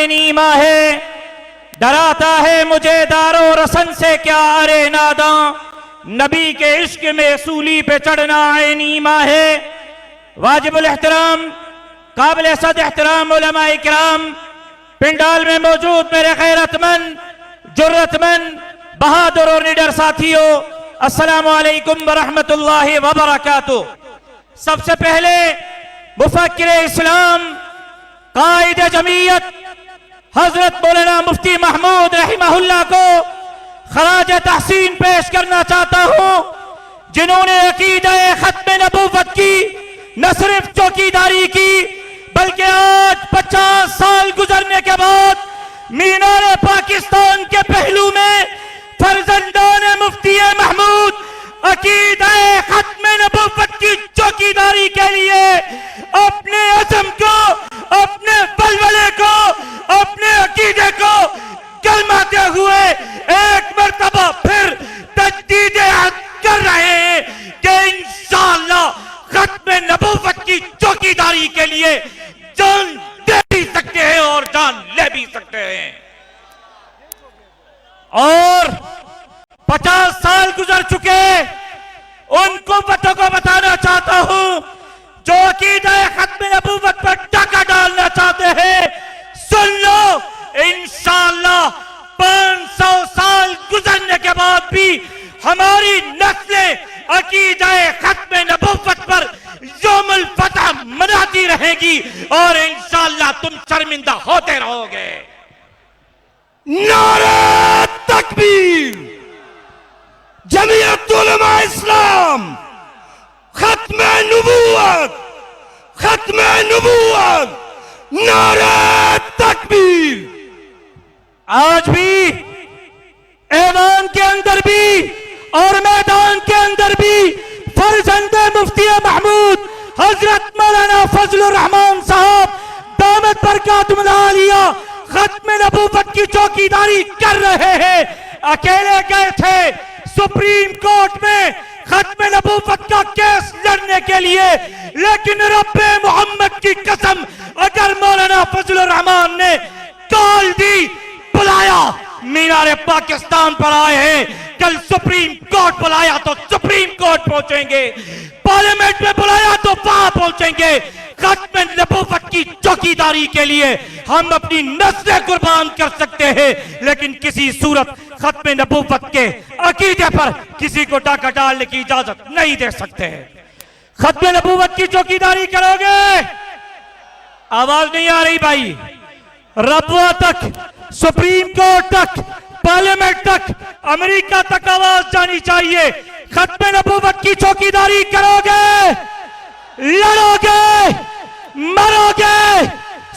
नीमा है, डराता है मुझे दारो रसन से क्या अरे नादा, नबी के इश्क में सूली पे चढ़ना है नीमा है। वाजिबुल एहतराम काबिल सद एहतराम उलमा इकराम, पिंडाल में मौजूद मेरे गैरतमंद जुर्रतमंद बहादुर और निडर साथियों, अस्सलामु अलैकुम वरहमतुल्लाहि वबरकातुह। सबसे पहले मुफक्किर इस्लाम कायद जमीयत हजरत मौलाना मुफ्ती महमूद रहिमहुल्लाह को खराज तहसीन पेश करना चाहता हूं, जिन्होंने अकीदा खत्म नबूवत की न सिर्फ चौकीदारी की, बल्कि आज 50 साल गुजरने के बाद मीनार पाकिस्तान के पहलू में फर्जंदान मुफ्ती महमूद अकीदा खत्म नबूवत की चौकीदारी के लिए अपने अज़म को, अपने बलबले को, अपने अकीदे को गलमाते हुए एक मर्तबा फिर तजदीद कर रहे हैं कि इंशाअल्लाह खत्म नबूवत की चौकीदारी के लिए जान दे भी सकते हैं और जान ले भी सकते हैं। और 50 साल गुजर चुके उन कुव्वतों को बताना चाहता हूं जो अकीदा खत्म नबूवत पर डाका डालना चाहते हैं, सुन लो, इंशाअल्लाह 500 साल गुजरने के बाद भी हमारी नस्लें अकीदा खत्म नबूवत पर यौमुल फतह मनाती रहेगी और इंशाअल्लाह तुम शर्मिंदा होते रहोगे। नारे तकबीर, जमीयत उलमा इस्लाम, खत्म नबूवत, खत्म नबूवत, नारे तकबीर। आज भी ऐवान के अंदर भी और मैदान के अंदर भी फर्जंदे मुफ्ती महमूद हजरत मौलाना फजलुर रहमान साहब दामत बरकातुहुल आलिया खत्म नबूवत की चौकीदारी कर रहे हैं। अकेले गए थे सुप्रीम कोर्ट में खत्म नबूवत का केस लड़ने के लिए, लेकिन रब्बे मोहम्मद की कसम, अगर मौलाना फजलुर रहमान ने कॉल दी, बुलाया, मीनारे पाकिस्तान पर आए हैं, कल सुप्रीम कोर्ट बुलाया तो सुप्रीम कोर्ट पहुंचेंगे, पार्लियामेंट में बुलाया तो वहां पहुंचेंगे। खत्म नबूवत की चौकीदारी के लिए हम अपनी नस्लें कुर्बान कर सकते हैं, लेकिन किसी सूरत खत्म नबूवत के अकीदे पर किसी को डाका डालने की इजाजत नहीं दे सकते हैं। खत्म नबूवत की चौकीदारी करोगे? आवाज नहीं आ रही भाई, रबवा तक, सुप्रीम कोर्ट तक, पार्लियामेंट तक, अमेरिका तक आवाज जानी चाहिए। खत्म नबूवत की चौकीदारी करोगे, लड़ोगे, मरोगे?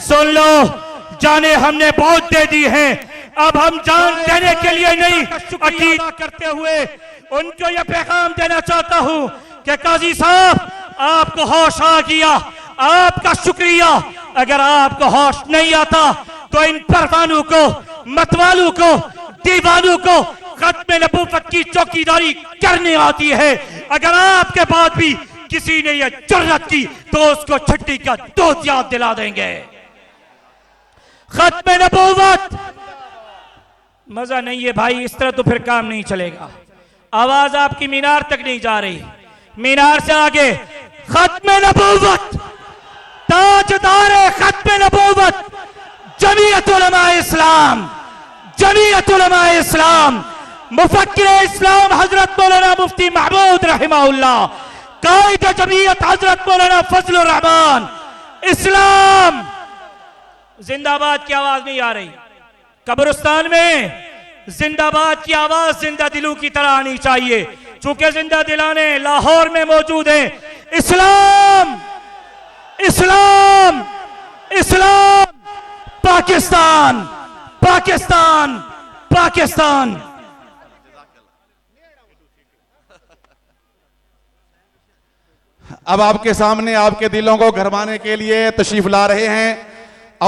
सुन लो, जाने हमने बहुत दे दी हैं, अब हम जान देने के लिए नहीं, अकीदा करते हुए उनको यह पैगाम देना चाहता हूं कि काजी साहब, आपको होश आ गया, आपका शुक्रिया। अगर आपको होश नहीं आता तो इन परवानों को, मतवालों को, दीवानों को खत्म नबूवत की चौकीदारी करने आती है। अगर आपके बाद भी किसी ने यह जुर्रत की तो उसको छुट्टी का दूध याद दिला देंगे। खत्म नबूवत, मजा नहीं है भाई, इस तरह तो फिर काम नहीं चलेगा। आवाज आपकी मीनार तक नहीं जा रही, मीनार से आगे। खत्म नबूवत, ताजदार खत्म नबूवत जमीयत उलमा इस्लाम, जमीयत उलमा इस्लाम, मुफक्किर इस्लाम हजरत मौलाना मुफ्ती महमूद रहिमहुल्लाह, कायद जमीयत हजरत मौलाना फजलुर रहमान, इस्लाम जिंदाबाद की आवाज नहीं आ रही। कब्रिस्तान में जिंदाबाद की आवाज जिंदा दिलों की तरह आनी चाहिए, चूंकि जिंदा दिलाने लाहौर में मौजूद हैं। इस्लाम, इस्लाम, इस्लाम, पाकिस्तान, पाकिस्तान, पाकिस्तान। अब आपके सामने आपके दिलों को गरमाने के लिए तशरीफ ला रहे हैं